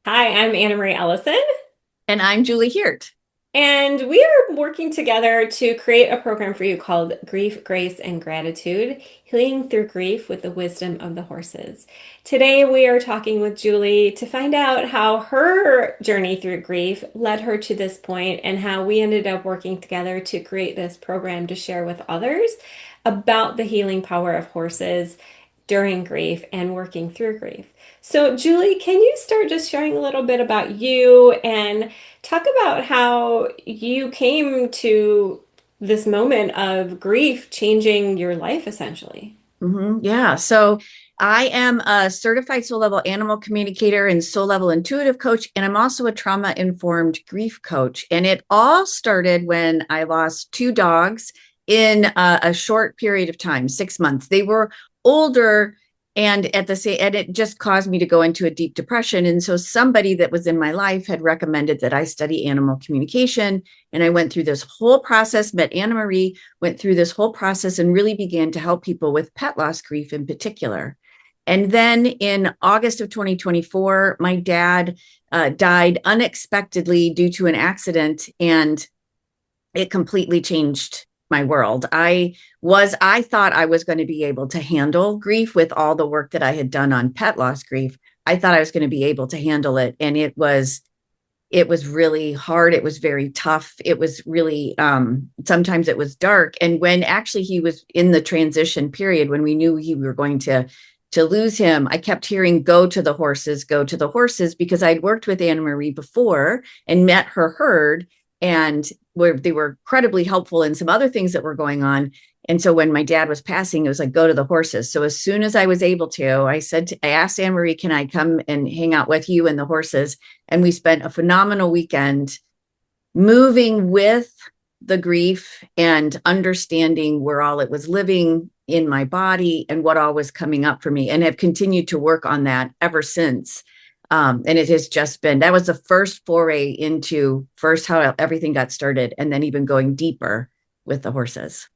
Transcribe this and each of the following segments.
Hi, I'm Anna Marie Ellison, And I'm Julie Hirt. and we are working together to create a program for you called Grief, Grace, and Gratitude, Healing Through Grief with the Wisdom of the Horses. Today, we are talking with Julie to find out how her journey through grief led her to this point and how we ended up working together to create this program to share with others about the healing power of horses during grief and working through grief. So, Julie, can you start just sharing a little bit about you and talk about how you came to this moment of grief changing your life essentially? Yeah. So I am a certified soul level animal communicator and soul level intuitive coach. And I'm also a trauma informed grief coach. And it all started when I lost two dogs in a short period of time, 6 months. They were older and at the same, and it just caused me to go into a deep depression. And so somebody that was in my life had recommended that I study animal communication. And I went through this whole process, met Anna Marie, went through this whole process and really began to help people with pet loss grief in particular. And then in August of 2024, my dad died unexpectedly due to an accident, and it completely changed my world. I thought I was going to be able to handle grief with all the work that I had done on pet loss grief. I thought I was going to be able to handle it. And it was really hard. It was very tough. It was really, sometimes it was dark. And when actually he was in the transition period, when we knew we were going to lose him, I kept hearing, go to the horses, because I'd worked with Anna Marie before and met her herd, and where they were incredibly helpful in some other things that were going on. And so when my dad was passing, it was like, go to the horses. So as soon as I was able to, I asked Anne Marie, can I come and hang out with you and the horses? And we spent a phenomenal weekend moving with the grief and understanding where all it was living in my body and what all was coming up for me, and have continued to work on that ever since. And it has just been, that was the first foray into first how everything got started, and then even going deeper with the horses.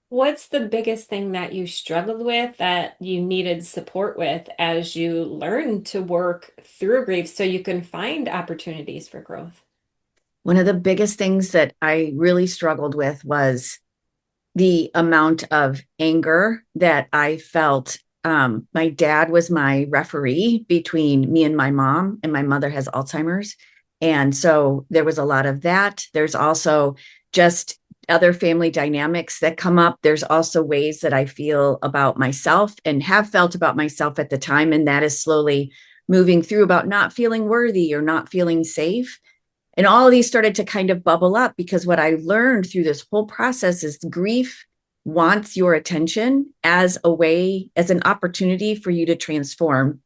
What's the biggest thing that you struggled with that you needed support with as you learned to work through grief so you can find opportunities for growth? One of the biggest things that I really struggled with was the amount of anger that I felt. My dad was my referee between me and my mom, and my mother has Alzheimer's. And so there was a lot of that. There's also just other family dynamics that come up. There's also ways that I feel about myself and have felt about myself at the time. And that is slowly moving through, about not feeling worthy or not feeling safe. And all of these started to kind of bubble up, because what I learned through this whole process is grief wants your attention as a way, as an opportunity for you to transform.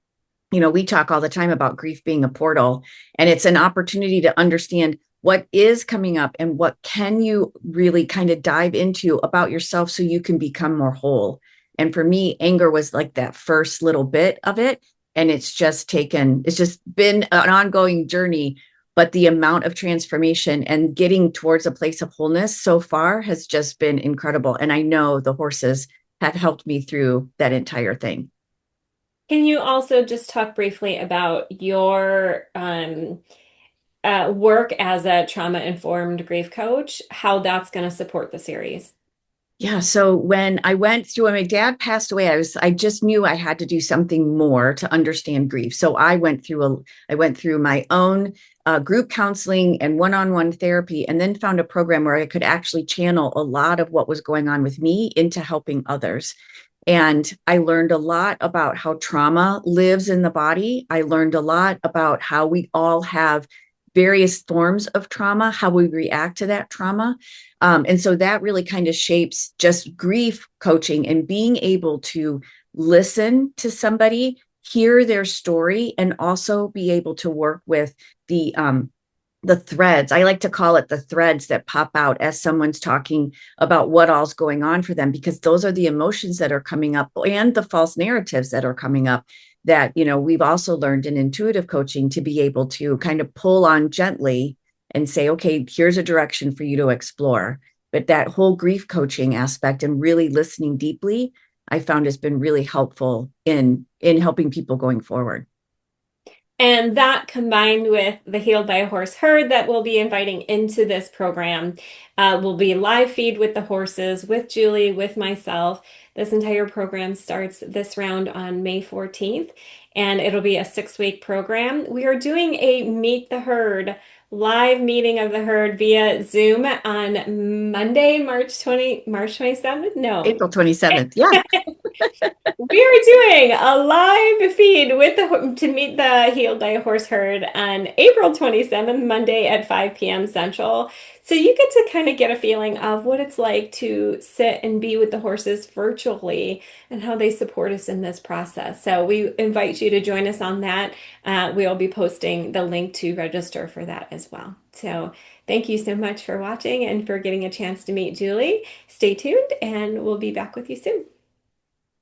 We talk all the time about grief being a portal, and it's an opportunity to understand what is coming up and what can you really kind of dive into about yourself so you can become more whole. And for me, anger was like that first little bit of it. And it's just been an ongoing journey, but the amount of transformation and getting towards a place of wholeness so far has just been incredible. And I know the horses have helped me through that entire thing. Can you also just talk briefly about your work as a trauma-informed grief coach, how that's going to support the series? Yeah. So when my dad passed away, I just knew I had to do something more to understand grief. So I went through my own group counseling and one-on-one therapy, and then found a program where I could actually channel a lot of what was going on with me into helping others. And I learned a lot about how trauma lives in the body. I learned a lot about how we all have various forms of trauma, how we react to that trauma. And so that really kind of shapes just grief coaching, and being able to listen to somebody, hear their story, and also be able to work with the threads. I like to call it the threads that pop out as someone's talking about what all's going on for them, because those are the emotions that are coming up and the false narratives that are coming up, that, we've also learned in intuitive coaching to be able to kind of pull on gently and say, okay, here's a direction for you to explore. But that whole grief coaching aspect and really listening deeply, I found has been really helpful in helping people going forward. And that combined with the Healed by a Horse herd that we'll be inviting into this program will be live feed with the horses, with Julie, with myself. This entire program starts this round on May 14th, and it'll be a 6-week program. We are doing a Meet the Herd live meeting of the herd via Zoom on Monday, March 27th? No. April 27th. Yeah. We are doing a live feed with the to meet the Healed by a Horse herd on April 27th, Monday at 5 p.m. Central. So you get to kind of get a feeling of what it's like to sit and be with the horses virtually and how they support us in this process. So we invite you to join us on that. We'll be posting the link to register for that as well. So thank you so much for watching and for getting a chance to meet Julie. Stay tuned and we'll be back with you soon.